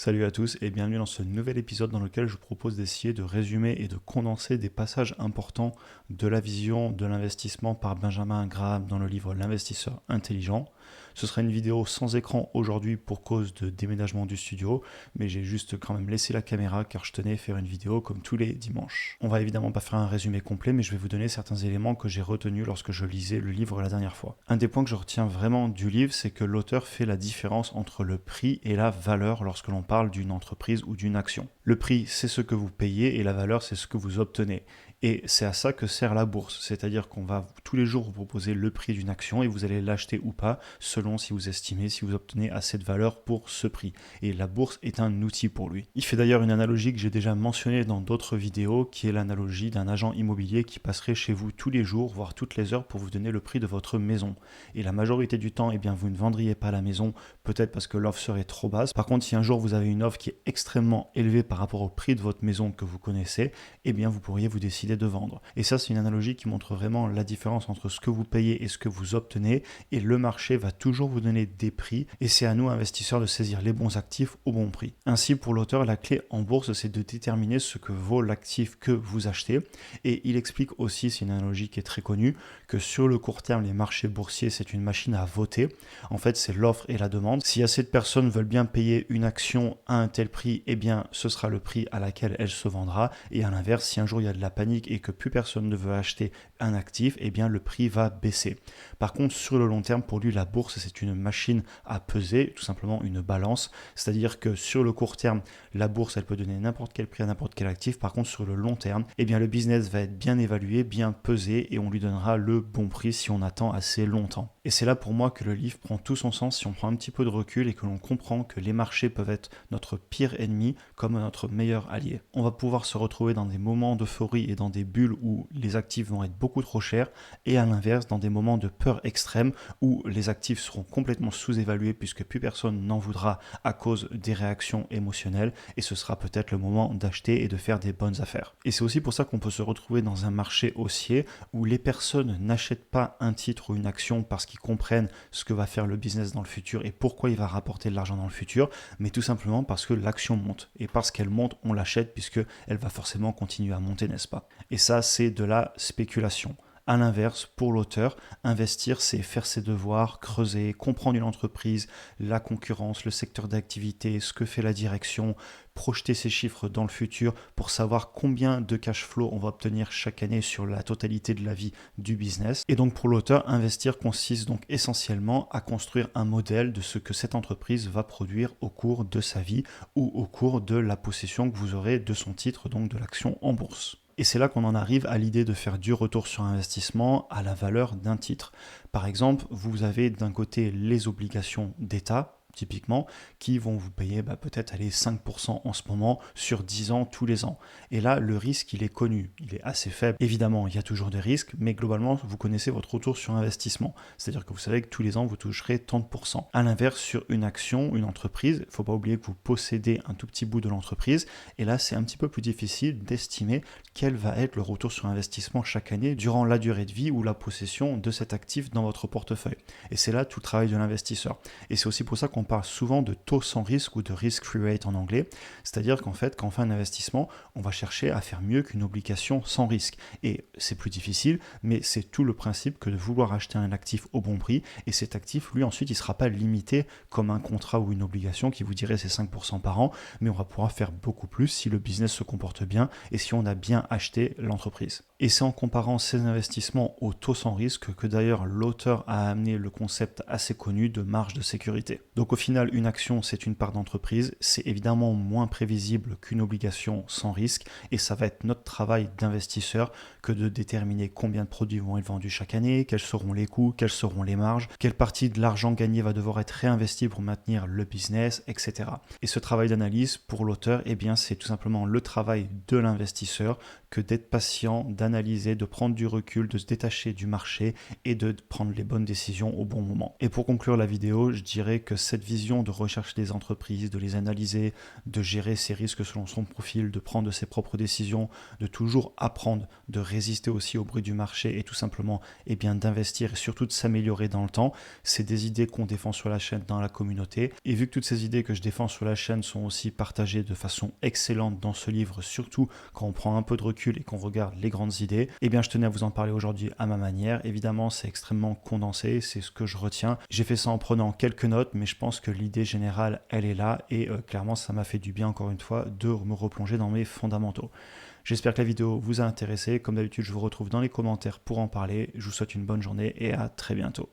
Salut à tous et bienvenue dans ce nouvel épisode dans lequel je vous propose d'essayer de résumer et de condenser des passages importants de la vision de l'investissement par Benjamin Graham dans le livre L'investisseur intelligent. Ce sera une vidéo sans écran aujourd'hui pour cause de déménagement du studio, mais j'ai juste quand même laissé la caméra car je tenais à faire une vidéo comme tous les dimanches. On va évidemment pas faire un résumé complet, mais je vais vous donner certains éléments que j'ai retenus lorsque je lisais le livre la dernière fois. Un des points que je retiens vraiment du livre, c'est que l'auteur fait la différence entre le prix et la valeur lorsque l'on parle d'une entreprise ou d'une action. Le prix, c'est ce que vous payez et la valeur, c'est ce que vous obtenez. Et c'est à ça que sert la bourse, c'est-à-dire qu'on va tous les jours vous proposer le prix d'une action et vous allez l'acheter ou pas selon si vous estimez, si vous obtenez assez de valeur pour ce prix. Et la bourse est un outil pour lui. Il fait d'ailleurs une analogie que j'ai déjà mentionnée dans d'autres vidéos, qui est l'analogie d'un agent immobilier qui passerait chez vous tous les jours, voire toutes les heures pour vous donner le prix de votre maison. Et la majorité du temps, eh bien, vous ne vendriez pas la maison, peut-être parce que l'offre serait trop basse. Par contre, si un jour vous avez une offre qui est extrêmement élevée par rapport au prix de votre maison que vous connaissez, eh bien, vous pourriez vous décider de vendre. Et ça, c'est une analogie qui montre vraiment la différence entre ce que vous payez et ce que vous obtenez. Et le marché va toujours vous donner des prix. Et c'est à nous, investisseurs, de saisir les bons actifs au bon prix. Ainsi, pour l'auteur, la clé en bourse, c'est de déterminer ce que vaut l'actif que vous achetez. Et il explique aussi, c'est une analogie qui est très connue, que sur le court terme, les marchés boursiers, c'est une machine à voter. En fait, c'est l'offre et la demande. Si assez de personnes veulent bien payer une action à un tel prix, eh bien, ce sera le prix à laquelle elle se vendra. Et à l'inverse, si un jour il y a de la panique et que plus personne ne veut acheter un actif, eh bien, le prix va baisser. Par contre, sur le long terme, pour lui, la bourse, c'est une machine à peser, tout simplement une balance. C'est-à-dire que sur le court terme, la bourse, elle peut donner n'importe quel prix à n'importe quel actif. Par contre, sur le long terme, eh bien, le business va être bien évalué, bien pesé et on lui donnera le bon prix si on attend assez longtemps. Et c'est là pour moi que le livre prend tout son sens si on prend un petit peu de recul et que l'on comprend que les marchés peuvent être notre pire ennemi comme notre meilleur allié. On va pouvoir se retrouver dans des moments d'euphorie et dans des bulles où les actifs vont être beaucoup trop chers et à l'inverse dans des moments de peur extrême où les actifs seront complètement sous-évalués puisque plus personne n'en voudra à cause des réactions émotionnelles et ce sera peut-être le moment d'acheter et de faire des bonnes affaires. Et c'est aussi pour ça qu'on peut se retrouver dans un marché haussier où les personnes n'achètent pas un titre ou une action parce qu'ils comprennent ce que va faire le business dans le futur et pourquoi il va rapporter de l'argent dans le futur, mais tout simplement parce que l'action monte. Et parce qu'elle monte, on l'achète puisqu'elle va forcément continuer à monter, n'est-ce pas? Et ça, c'est de la spéculation. À l'inverse, pour l'auteur, investir, c'est faire ses devoirs, creuser, comprendre une entreprise, la concurrence, le secteur d'activité, ce que fait la direction, projeter ses chiffres dans le futur pour savoir combien de cash flow on va obtenir chaque année sur la totalité de la vie du business. Et donc pour l'auteur, investir consiste donc essentiellement à construire un modèle de ce que cette entreprise va produire au cours de sa vie ou au cours de la possession que vous aurez de son titre, donc de l'action en bourse. Et c'est là qu'on en arrive à l'idée de faire du retour sur investissement à la valeur d'un titre. Par exemple, vous avez d'un côté les obligations d'État, typiquement, qui vont vous payer peut-être 5% en ce moment sur 10 ans tous les ans. Et là, le risque, il est connu, il est assez faible. Évidemment, il y a toujours des risques, mais globalement, vous connaissez votre retour sur investissement. C'est-à-dire que vous savez que tous les ans, vous toucherez 30%. À l'inverse, sur une action, une entreprise, il ne faut pas oublier que vous possédez un tout petit bout de l'entreprise. Et là, c'est un petit peu plus difficile d'estimer quel va être le retour sur investissement chaque année durant la durée de vie ou la possession de cet actif dans votre portefeuille. Et c'est là tout le travail de l'investisseur. Et c'est aussi pour ça qu'on parle souvent de taux sans risque ou de risk-free rate en anglais, c'est-à-dire qu'en fait, quand on fait un investissement, on va chercher à faire mieux qu'une obligation sans risque. Et c'est plus difficile, mais c'est tout le principe que de vouloir acheter un actif au bon prix, et cet actif, lui, ensuite, il ne sera pas limité comme un contrat ou une obligation qui vous dirait c'est 5% par an, mais on va pouvoir faire beaucoup plus si le business se comporte bien et si on a bien acheté l'entreprise. Et c'est en comparant ces investissements au taux sans risque que d'ailleurs l'auteur a amené le concept assez connu de marge de sécurité. Donc au final, une action, c'est une part d'entreprise, c'est évidemment moins prévisible qu'une obligation sans risque et ça va être notre travail d'investisseur que de déterminer combien de produits vont être vendus chaque année, quels seront les coûts, quelles seront les marges, quelle partie de l'argent gagné va devoir être réinvesti pour maintenir le business, etc. Et ce travail d'analyse pour l'auteur, eh bien, c'est tout simplement le travail de l'investisseur que d'être patient, d'analyser, de prendre du recul, de se détacher du marché et de prendre les bonnes décisions au bon moment. Et pour conclure la vidéo, je dirais que cette vision de recherche des entreprises, de les analyser, de gérer ses risques selon son profil, de prendre ses propres décisions, de toujours apprendre, de résister aussi au bruit du marché et tout simplement d'investir et surtout de s'améliorer dans le temps, c'est des idées qu'on défend sur la chaîne, dans la communauté. Et vu que toutes ces idées que je défends sur la chaîne sont aussi partagées de façon excellente dans ce livre, surtout quand on prend un peu de recul et qu'on regarde les grandes idées, je tenais à vous en parler aujourd'hui à ma manière. Évidemment, c'est extrêmement condensé, c'est ce que je retiens. J'ai fait ça en prenant quelques notes, mais je pense que l'idée générale, elle est là et clairement, ça m'a fait du bien encore une fois de me replonger dans mes fondamentaux. J'espère que la vidéo vous a intéressé. Comme d'habitude, je vous retrouve dans les commentaires pour en parler. Je vous souhaite une bonne journée et à très bientôt.